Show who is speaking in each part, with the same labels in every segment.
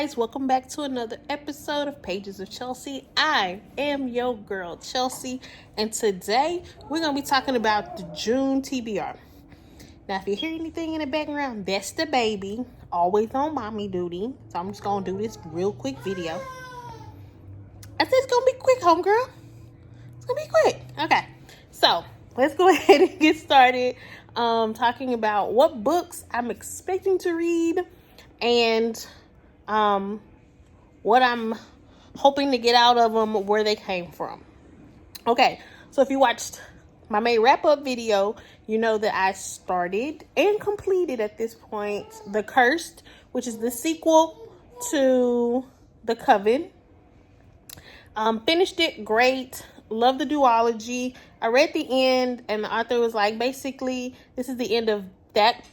Speaker 1: guys, welcome back to another episode of Pages of Chelsea. I am your girl Chelsea, and today we're going to be talking about the June TBR. Now if you hear anything in the background, that's the baby, always on mommy duty. So I'm just going to do this real quick video. I said it's going to be quick, homegirl. It's going to be quick. Okay, so let's go ahead and get started talking about what books I'm expecting to read and what I'm hoping to get out of them, where they came from. Okay, so if you watched my May wrap-up video, you know that I started and completed at this point The Cursed, which is the sequel to The Coven. Finished it, great. Love the duology. I read the end, and the author was like, basically, this is the end of that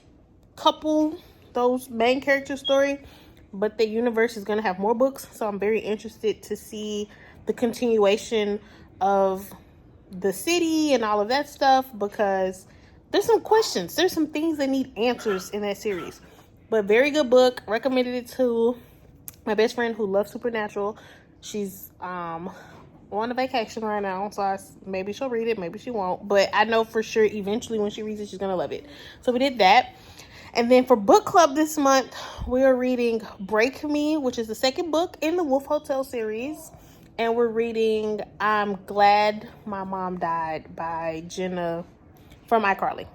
Speaker 1: couple, those main character story, but the universe is going to have more books, so I'm very interested to see the continuation of the city and all of that stuff, because there's some questions, there's some things that need answers in that series. But very good book. Recommended it to my best friend who loves Supernatural. She's on a vacation right now, so maybe she'll read it, maybe she won't, but I know for sure eventually when she reads it, she's gonna love it. So we did that. And then for book club this month, we are reading Break Me, which is the second book in the Wolf Hotel series. And we're reading I'm Glad My Mom Died by Jenna from iCarly.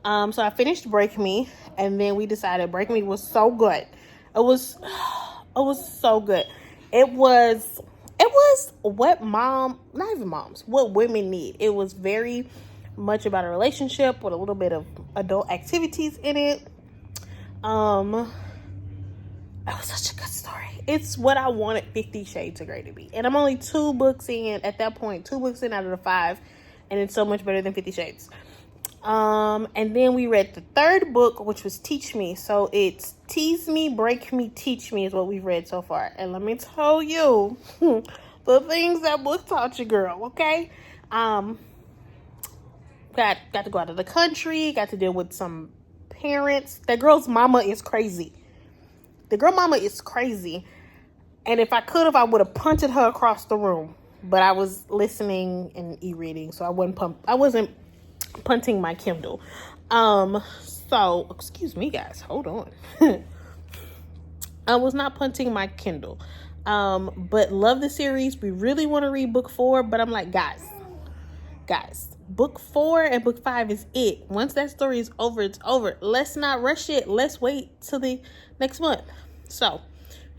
Speaker 1: So I finished Break Me, and then we decided Break Me was so good. It was so good. It was what what women need. It was very much about a relationship with a little bit of adult activities in it. It was such a good story. It's what I wanted 50 Shades of Grey to be. And I'm only 2 books in at that point, 2 books in out of the 5. And it's so much better than 50 Shades. And then we read the third book, which was Teach Me. So it's Tease Me, Break Me, Teach Me is what we've read so far. And let me tell you, the things that book taught you, girl, okay? Got to go out of the country, got to deal with some parents. That girl's mama is crazy. The girl mama is crazy. And if I could have, I would have punted her across the room. But I was listening and e-reading, so I wasn't punting my Kindle. So excuse me guys, hold on. I was not punting my Kindle. But love the series. We really want to read book 4, but I'm like, guys, book 4 and book 5 is it. Once that story is over, it's over. Let's not rush it. Let's wait till the next month. So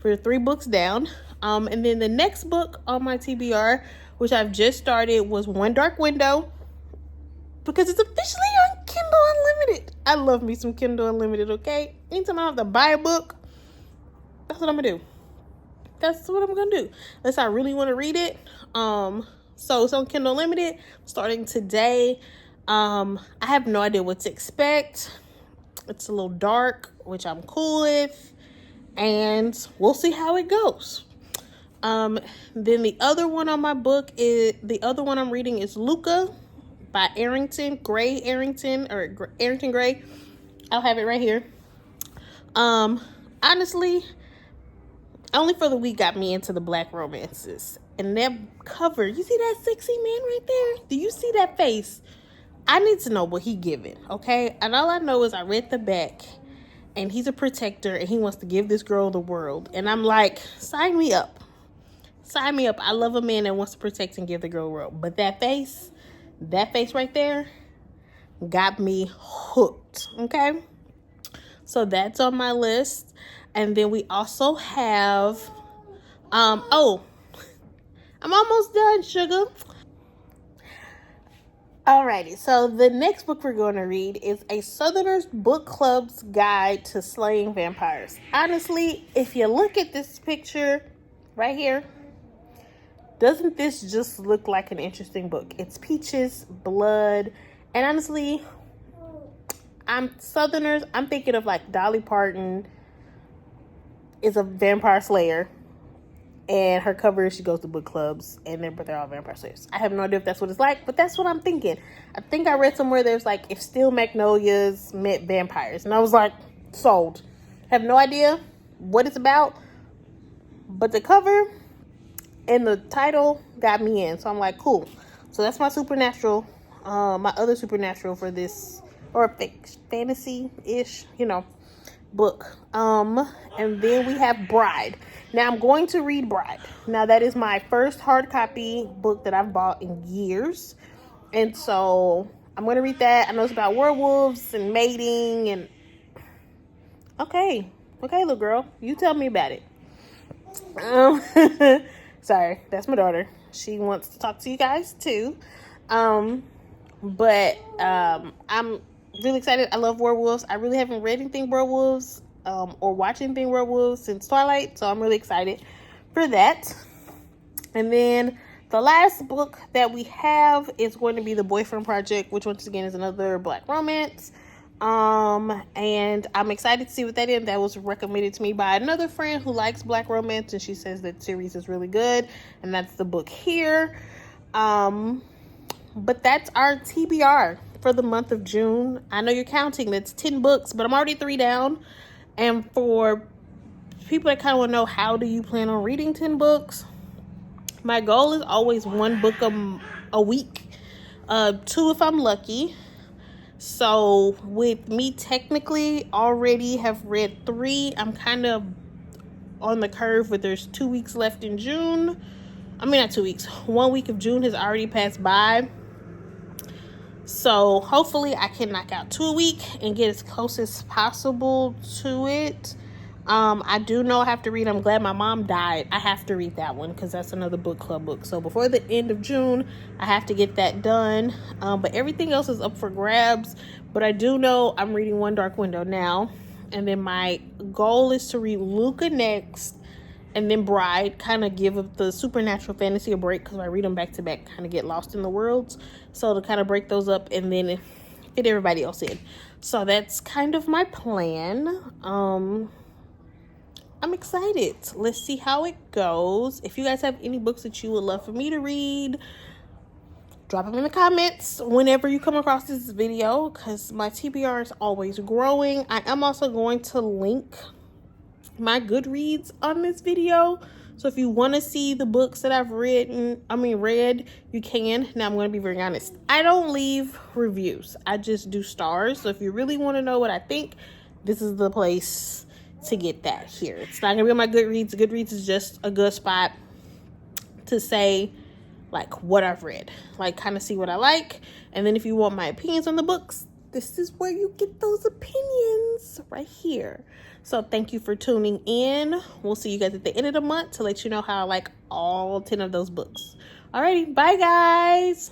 Speaker 1: we're 3 books down. And then the next book on my TBR, which I've just started, was One Dark Window, because it's officially on Kindle Unlimited. I love me some Kindle Unlimited, okay? Anytime I have to buy a book, that's what I'm gonna do. That's what I'm gonna do. Unless I really want to read it. So it's on Kindle Unlimited starting today. I have no idea what to expect. It's a little dark, which I'm cool with, and we'll see how it goes. Then the other one on my book the other one I'm reading is Luca by Arrington Gray. I'll have it right here. Honestly, Only for the Week got me into the black romances. And that cover, you see that sexy man right there? Do you see that face? I need to know what he giving, okay? And all I know is I read the back, and he's a protector, and he wants to give this girl the world. And I'm like, sign me up. Sign me up. I love a man that wants to protect and give the girl the world. But that face right there got me hooked, okay? So that's on my list. And then we also have, I'm almost done, sugar. Alrighty, so the next book we're going to read is A Southerner's Book Club's Guide to Slaying Vampires. Honestly, if you look at this picture right here, doesn't this just look like an interesting book? It's peaches, blood, and honestly, Southerners, I'm thinking of like Dolly Parton is a vampire slayer. And her cover, she goes to book clubs, but they're all vampire slayers. I have no idea if that's what it's like, but that's what I'm thinking. I think I read somewhere there's like, if Steel Magnolias met vampires. And I was like, sold. Have no idea. what it's about, but the cover and the title got me in. So I'm like, cool. So that's my supernatural, my other supernatural for this, or fantasy-ish, book. And then we have Bride. Now I'm going to read Bride. Now that is my first hard copy book that I've bought in years. And so I'm going to read that. I know it's about werewolves and mating and... Okay, little girl, you tell me about it. Sorry, that's my daughter. She wants to talk to you guys too. I'm really excited. I love werewolves. I really haven't read anything werewolves or watched anything werewolves since Twilight, so I'm really excited for that. And then the last book that we have is going to be The Boyfriend Project, which once again is another Black romance. And I'm excited to see what that is. That was recommended to me by another friend who likes Black romance, and she says that series is really good, and that's the book here. But that's our TBR for the month of June. I know you're counting, that's 10 books, but I'm already 3 down. And for people that kind of want to know, how do you plan on reading 10 books? My goal is always 1 book a week, 2 if I'm lucky. So with me technically already have read 3, I'm kind of on the curve where there's 2 weeks left in June. I mean, not 2 weeks. 1 week of June has already passed by. So hopefully I can knock out 2 a week and get as close as possible to it. I do know I have to read I'm Glad My Mom Died. I have to read that one because that's another book club book. So before the end of June, I have to get that done. But everything else is up for grabs. But I do know I'm reading One Dark Window now. And then my goal is to read Luca next. And then Bride, kind of give the supernatural fantasy a break, because I read them back to back, kind of get lost in the worlds. So to kind of break those up and then fit everybody else in. So that's kind of my plan. I'm excited. Let's see how it goes. If you guys have any books that you would love for me to read, drop them in the comments whenever you come across this video, because my TBR is always growing. I am also going to link my Goodreads on this video, so if you want to see the books that I've read, you can. Now I'm going to be very honest, I don't leave reviews, I just do stars. So if you really want to know what I think, this is the place to get that here. It's not gonna be on my Goodreads. Goodreads is just a good spot to say like what I've read, like kind of see what I like. And then if you want my opinions on the books, this is where you get those opinions right here. So thank you for tuning in. We'll see you guys at the end of the month to let you know how I like all 10 of those books. Alrighty, bye guys.